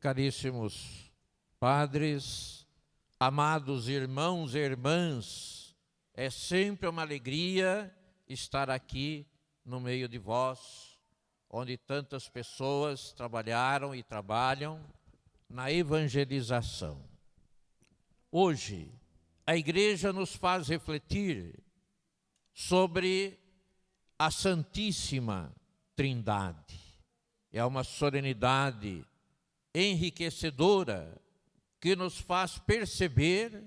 Caríssimos padres, amados irmãos e irmãs, é sempre uma alegria estar aqui no meio de vós, onde tantas pessoas trabalharam e trabalham na evangelização. Hoje, a Igreja nos faz refletir sobre a Santíssima Trindade. É uma solenidade enriquecedora que nos faz perceber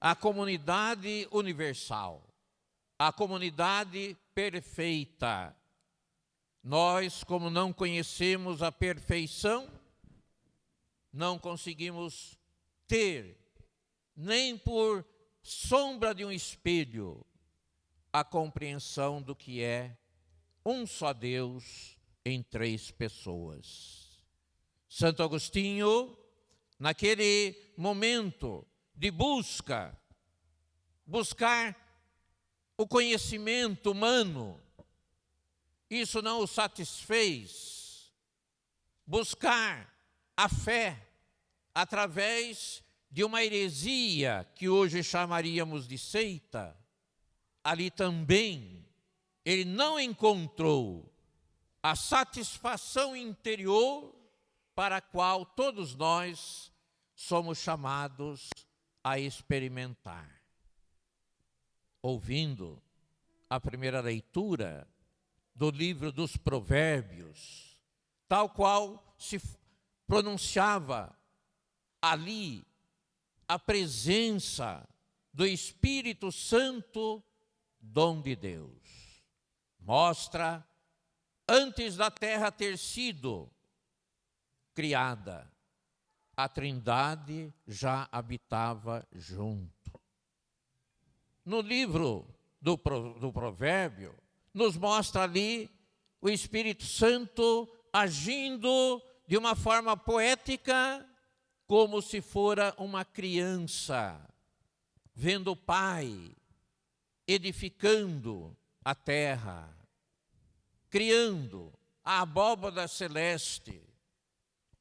a comunidade universal, a comunidade perfeita. Nós, como não conhecemos a perfeição, não conseguimos ter, nem por sombra de um espelho, a compreensão do que é um só Deus em três pessoas. Santo Agostinho, naquele momento de buscar o conhecimento humano, isso não o satisfez. Buscar a fé através de uma heresia que hoje chamaríamos de seita, ali também ele não encontrou a satisfação interior para a qual todos nós somos chamados a experimentar. Ouvindo a primeira leitura do livro dos Provérbios, tal qual se pronunciava ali a presença do Espírito Santo, dom de Deus. Mostra, antes da terra ter sido criada, a Trindade já habitava junto. No livro do Provérbio, nos mostra ali o Espírito Santo agindo de uma forma poética, como se fora uma criança, vendo o Pai edificando a terra, criando a abóbada celeste,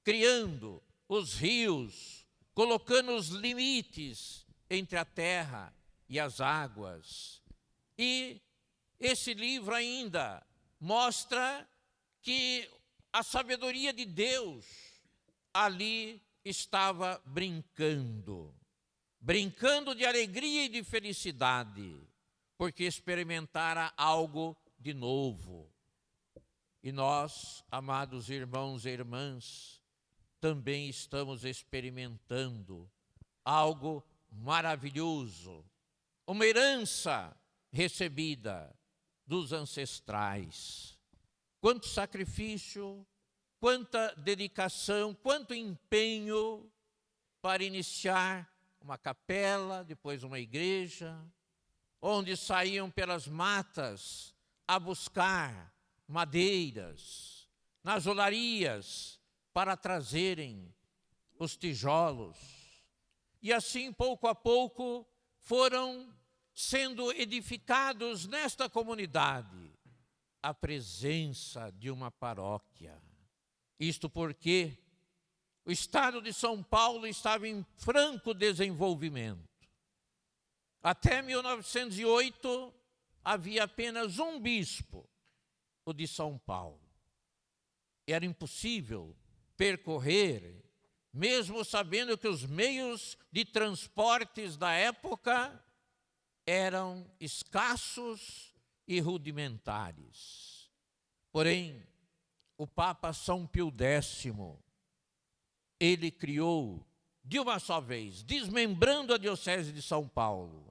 criando os rios, colocando os limites entre a terra e as águas. E esse livro ainda mostra que a sabedoria de Deus ali estava brincando de alegria e de felicidade, porque experimentara algo de novo. E nós, amados irmãos e irmãs, também estamos experimentando algo maravilhoso, uma herança recebida dos ancestrais. Quanto sacrifício, quanta dedicação, quanto empenho para iniciar uma capela, depois uma igreja, onde saíam pelas matas a buscar madeiras, nas olarias, para trazerem os tijolos. E assim, pouco a pouco, foram sendo edificados nesta comunidade a presença de uma paróquia. Isto porque o estado de São Paulo estava em franco desenvolvimento. Até 1908, havia apenas um bispo, o de São Paulo. Era impossível percorrer, mesmo sabendo que os meios de transportes da época eram escassos e rudimentares. Porém, o Papa São Pio X, ele criou, de uma só vez, desmembrando a Diocese de São Paulo,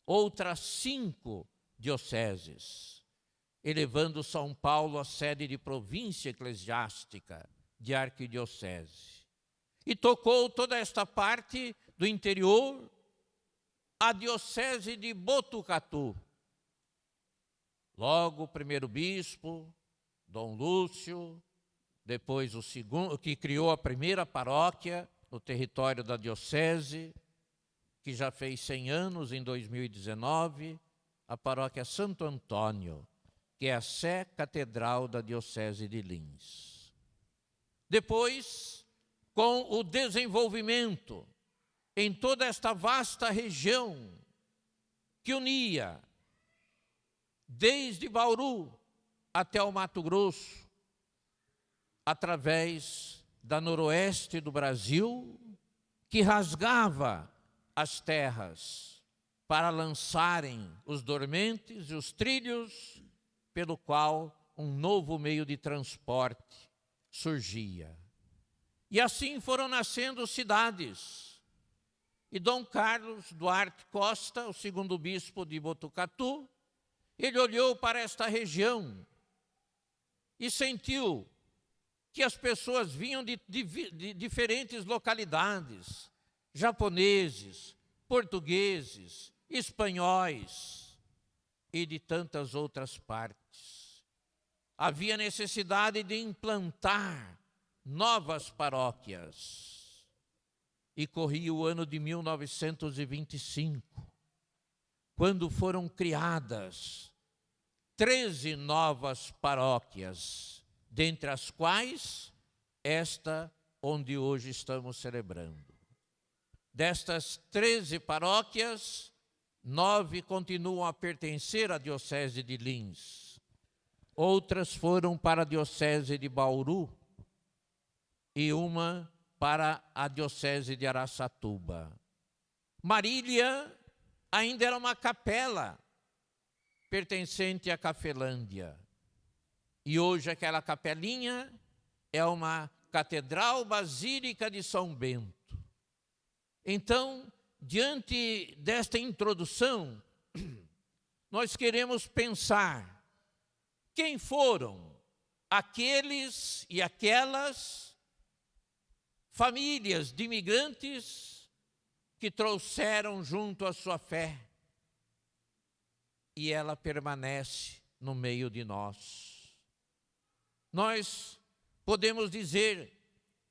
outras 5 dioceses, elevando São Paulo à sede de província eclesiástica, de arquidiocese. E tocou toda esta parte do interior, a Diocese de Botucatu. Logo o primeiro bispo, Dom Lúcio, depois o segundo, que criou a primeira paróquia no território da diocese, que já fez 100 anos em 2019, a paróquia Santo Antônio, que é a sé catedral da diocese de Lins. Depois, com o desenvolvimento em toda esta vasta região que unia desde Bauru até o Mato Grosso, através da noroeste do Brasil, que rasgava as terras para lançarem os dormentes e os trilhos pelo qual um novo meio de transporte surgia. E assim foram nascendo cidades. E Dom Carlos Duarte Costa, o segundo bispo de Botucatu, ele olhou para esta região e sentiu que as pessoas vinham de diferentes localidades, japoneses, portugueses, espanhóis e de tantas outras partes. Havia necessidade de implantar novas paróquias. E corria o ano de 1925, quando foram criadas 13 novas paróquias, dentre as quais esta onde hoje estamos celebrando. Destas 13 paróquias, 9 continuam a pertencer à Diocese de Lins. Outras foram para a Diocese de Bauru e uma para a Diocese de Araçatuba. Marília ainda era uma capela pertencente à Cafelândia. E hoje aquela capelinha é uma catedral basílica de São Bento. Então, diante desta introdução, nós queremos pensar quem foram aqueles e aquelas famílias de imigrantes que trouxeram junto a sua fé e ela permanece no meio de nós. Nós podemos dizer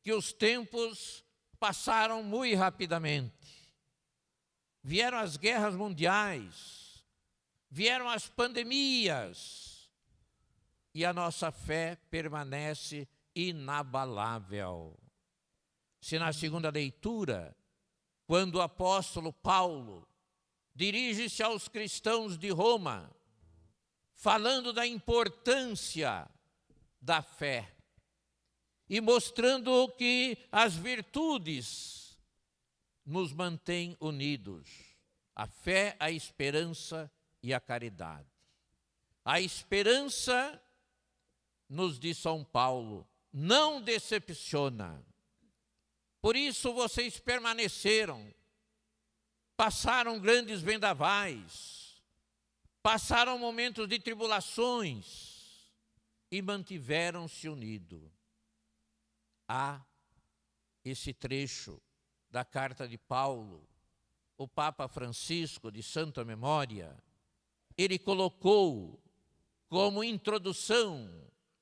que os tempos passaram muito rapidamente. Vieram as guerras mundiais, vieram as pandemias e a nossa fé permanece inabalável. Se na segunda leitura, quando o apóstolo Paulo dirige-se aos cristãos de Roma, falando da importância da fé e mostrando que as virtudes nos mantêm unidos, a fé, a esperança e a caridade. A esperança, nos diz São Paulo, não decepciona. Por isso vocês permaneceram, passaram grandes vendavais, passaram momentos de tribulações e mantiveram-se unidos. Há esse trecho da carta de Paulo, o Papa Francisco, de santa memória, ele colocou como introdução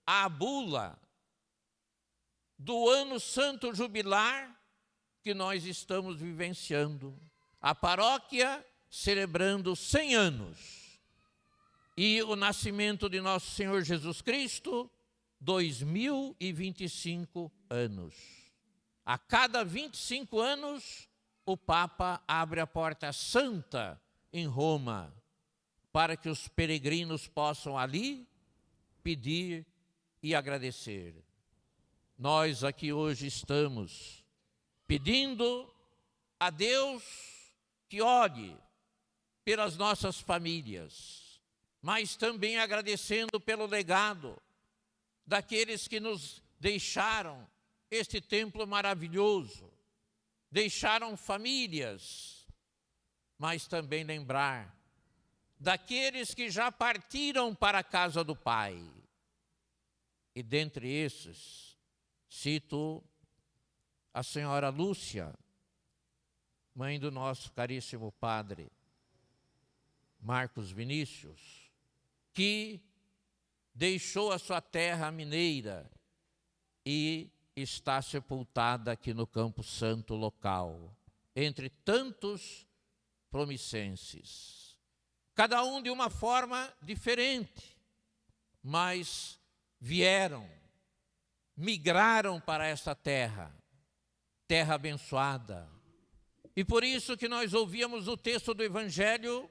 à bula do ano santo jubilar que nós estamos vivenciando. A paróquia celebrando 100 anos e o nascimento de nosso Senhor Jesus Cristo, 2025 anos. A cada 25 anos, o Papa abre a porta santa em Roma para que os peregrinos possam ali pedir e agradecer. Nós aqui hoje estamos pedindo a Deus que olhe pelas nossas famílias, mas também agradecendo pelo legado daqueles que nos deixaram este templo maravilhoso, deixaram famílias, mas também lembrar daqueles que já partiram para a casa do Pai. E dentre esses, cito a senhora Lúcia, mãe do nosso caríssimo padre Marcos Vinícius, que deixou a sua terra mineira e está sepultada aqui no Campo Santo local, entre tantos promissenses. Cada um de uma forma diferente, mas vieram, migraram para esta terra terra abençoada. E por isso que nós ouvíamos o texto do Evangelho,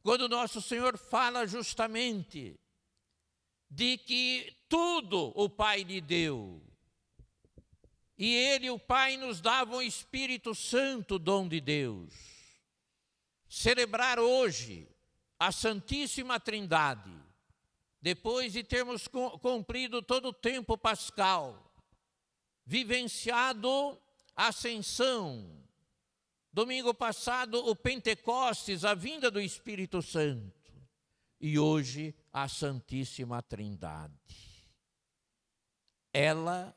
quando nosso Senhor fala justamente de que tudo o Pai lhe deu. E Ele, o Pai, nos dava o Espírito Santo, dom de Deus. Celebrar hoje a Santíssima Trindade, depois de termos cumprido todo o tempo pascal, vivenciado a Ascensão, domingo passado o Pentecostes, a vinda do Espírito Santo, e hoje a Santíssima Trindade. Ela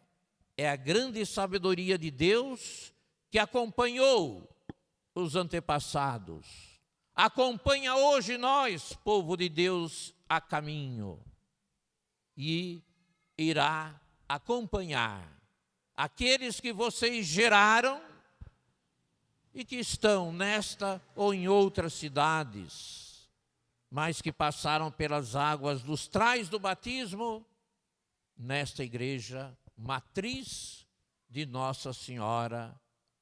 é a grande sabedoria de Deus que acompanhou os antepassados. Acompanha hoje nós, povo de Deus, a caminho. E irá acompanhar aqueles que vocês geraram e que estão nesta ou em outras cidades, mas que passaram pelas águas lustrais do batismo nesta igreja matriz de Nossa Senhora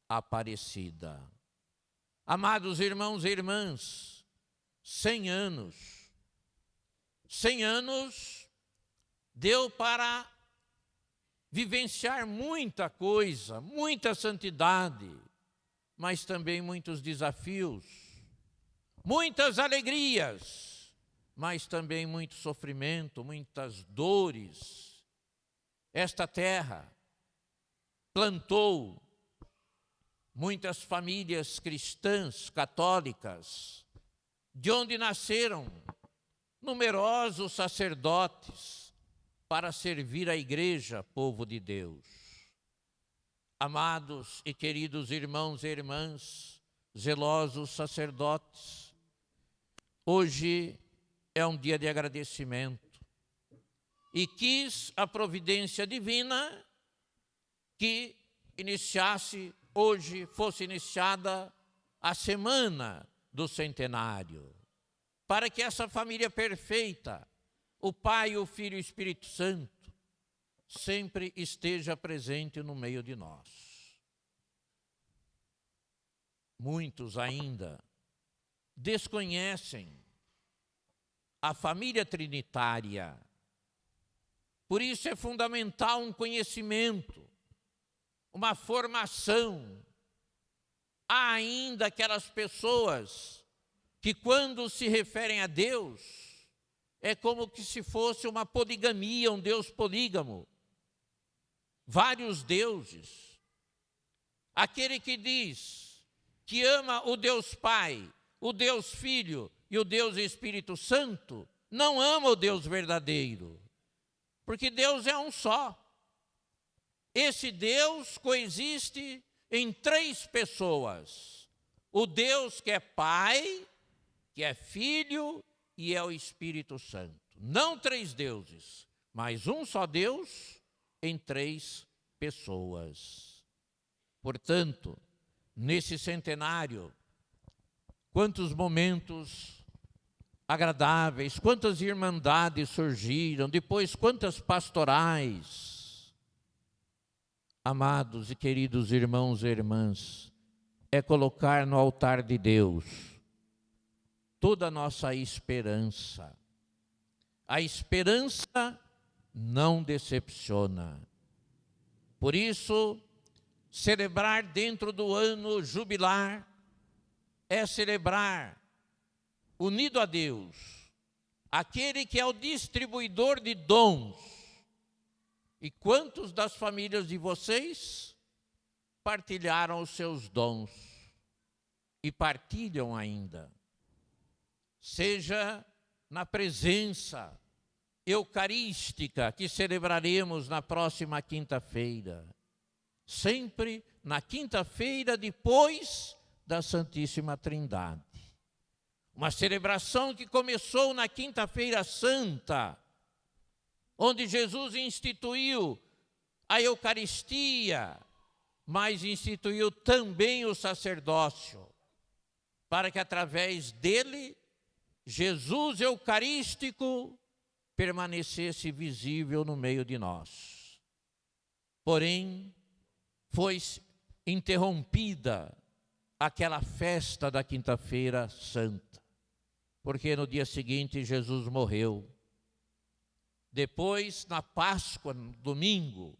Aparecida. Amados irmãos e irmãs, 100 anos. 100 anos deu para vivenciar muita coisa, muita santidade, mas também muitos desafios, muitas alegrias, mas também muito sofrimento, muitas dores. Esta terra plantou muitas famílias cristãs, católicas, de onde nasceram numerosos sacerdotes para servir a igreja, povo de Deus. Amados e queridos irmãos e irmãs, zelosos sacerdotes, hoje é um dia de agradecimento. E quis a providência divina que hoje fosse iniciada a semana do centenário, para que essa família perfeita, o Pai, o Filho e o Espírito Santo, sempre esteja presente no meio de nós. Muitos ainda desconhecem a família trinitária. Por isso é fundamental um conhecimento, uma formação. Há ainda aquelas pessoas que, quando se referem a Deus, é como que se fosse uma poligamia, um Deus polígamo. Vários deuses. Aquele que diz que ama o Deus Pai, o Deus Filho e o Deus Espírito Santo, não ama o Deus verdadeiro. Porque Deus é um só. Esse Deus coexiste em 3 pessoas. O Deus que é Pai, que é Filho e é o Espírito Santo. Não 3 deuses, mas um só Deus em 3 pessoas. Portanto, nesse centenário, quantos momentos agradáveis, quantas irmandades surgiram, depois quantas pastorais. Amados e queridos irmãos e irmãs, é colocar no altar de Deus toda a nossa esperança. A esperança não decepciona. Por isso, celebrar dentro do ano jubilar é celebrar unido a Deus, aquele que é o distribuidor de dons. E quantos das famílias de vocês partilharam os seus dons e partilham ainda? Seja na presença eucarística que celebraremos na próxima quinta-feira, sempre na quinta-feira depois da Santíssima Trindade. Uma celebração que começou na Quinta-feira Santa, onde Jesus instituiu a Eucaristia, mas instituiu também o sacerdócio, para que através dele, Jesus eucarístico permanecesse visível no meio de nós. Porém, foi interrompida aquela festa da Quinta-feira Santa, porque no dia seguinte Jesus morreu. Depois, na Páscoa, no domingo,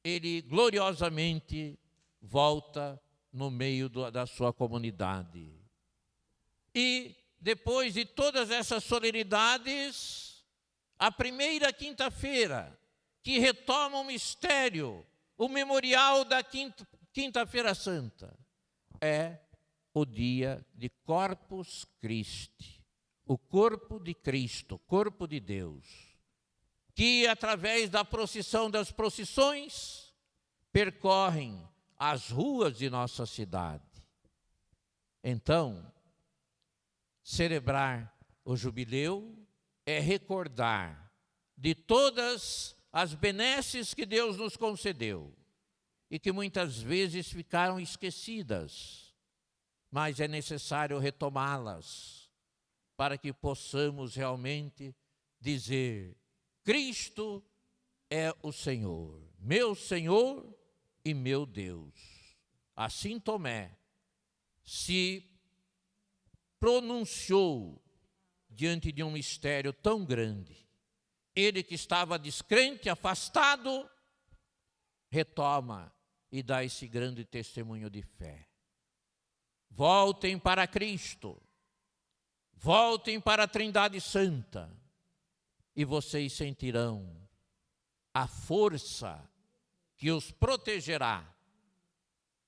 ele gloriosamente volta no meio da sua comunidade. E depois de todas essas solenidades, a primeira quinta-feira, que retoma o mistério, o memorial da Quinta-feira Santa, é o dia de Corpus Christi, o corpo de Cristo, corpo de Deus, que através da procissão das procissões percorrem as ruas de nossa cidade. Então, celebrar o jubileu é recordar de todas as benesses que Deus nos concedeu e que muitas vezes ficaram esquecidas, mas é necessário retomá-las para que possamos realmente dizer: Cristo é o Senhor e meu Deus. Assim Tomé se pronunciou diante de um mistério tão grande. Ele que estava descrente, afastado, retoma e dá esse grande testemunho de fé. Voltem para Cristo, voltem para a Trindade Santa, e vocês sentirão a força que os protegerá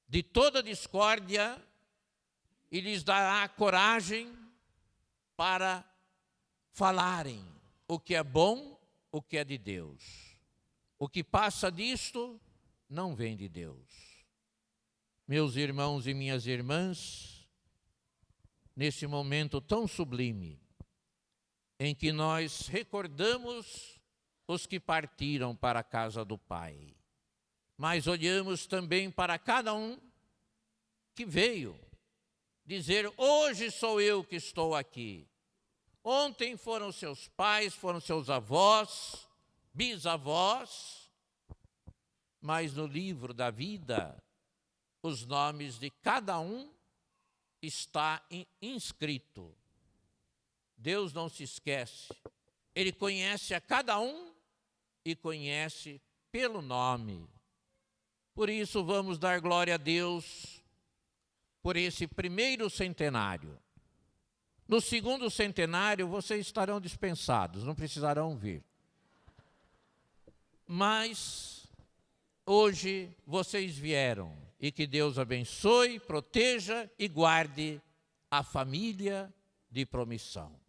de toda discórdia e lhes dará coragem para falarem o que é bom, o que é de Deus. O que passa disto não vem de Deus. Meus irmãos e minhas irmãs, nesse momento tão sublime, em que nós recordamos os que partiram para a casa do Pai, mas olhamos também para cada um que veio dizer: hoje sou eu que estou aqui. Ontem foram seus pais, foram seus avós, bisavós, mas no livro da vida, os nomes de cada um está inscrito. Deus não se esquece. Ele conhece a cada um e conhece pelo nome. Por isso vamos dar glória a Deus por esse primeiro centenário. No segundo centenário vocês estarão dispensados, não precisarão vir. Mas hoje vocês vieram, e que Deus abençoe, proteja e guarde a família de Promissão.